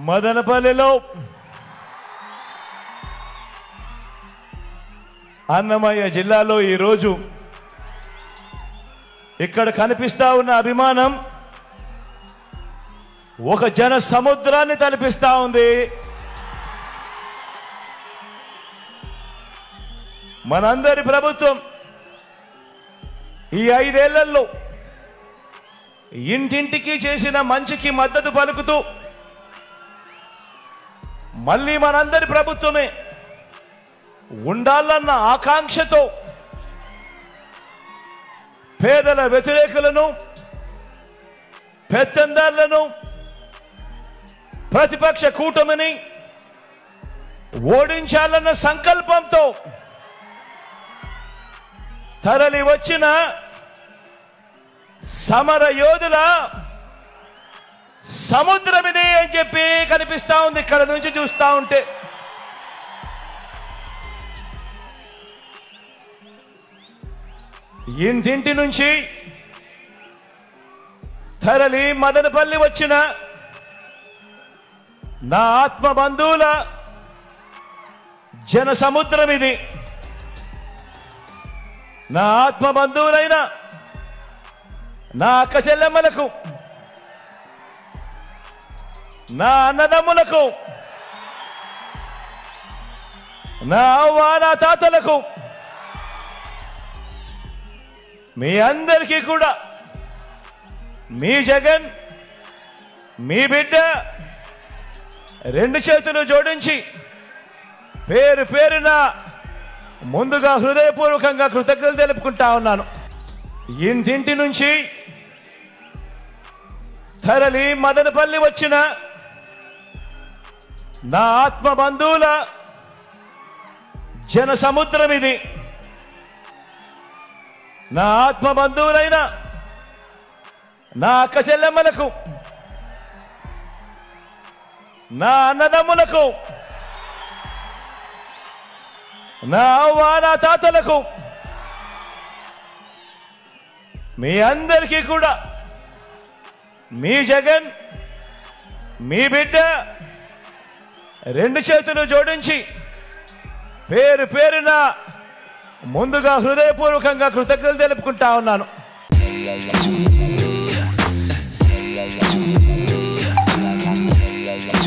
మదనపల్లిలో అన్నమయ్య జిల్లాలో ఈరోజు ఇక్కడ కనిపిస్తా ఉన్న అభిమానం ఒక జన సముద్రాన్ని తలపిస్తా ఉంది. మనందరి ప్రభుత్వం ఈ 5 ఏళ్లలో ఇంటింటికి చేసిన మంచికి మద్దతు పలుకుతూ మళ్ళీ మనందరి ప్రభుత్వమే ఉండాలన్న ఆకాంక్షతో పేదల వ్యతిరేకులను, పెత్తందారులను, ప్రతిపక్ష కూటమిని ఓడించాలన్న సంకల్పంతో తరలి వచ్చిన సమర యోధుల సముద్రమిది అని చెప్పి కనిపిస్తా ఉంది ఇక్కడ నుంచి చూస్తా ఉంటే. ఇంటింటి నుంచి తరలి మదనపల్లి వచ్చిన నా ఆత్మ బంధువుల జన సముద్రం ఇది. నా ఆత్మ బంధువులైన నా అక్క చెల్లెమ్మలకు, నా అన్నదమ్ములకు, నా అవ్వ నా తాతలకు, మీ అందరికీ కూడా మీ జగన్, మీ బిడ్డ 2 చేతులు జోడించి పేరు పేరున ముందుగా హృదయపూర్వకంగా కృతజ్ఞతలు తెలుపుకుంటా ఉన్నాను. ఇంటింటి నుంచి తరలి మదనపల్లి వచ్చిన నా ఆత్మ బంధువుల జన సముద్రం ఇది. నా ఆత్మ బంధువులైన నా అక్క చెల్లెమ్మలకు, నా అన్నదమ్ములకు, నా అవ్వ నా తాతలకు, మీ అందరికీ కూడా మీ జగన్, మీ బిడ్డ 2 చేతులు జోడించి పేరు పేరున ముందుగా హృదయపూర్వకంగా కృతజ్ఞతలు తెలుపుకుంటా ఉన్నాను.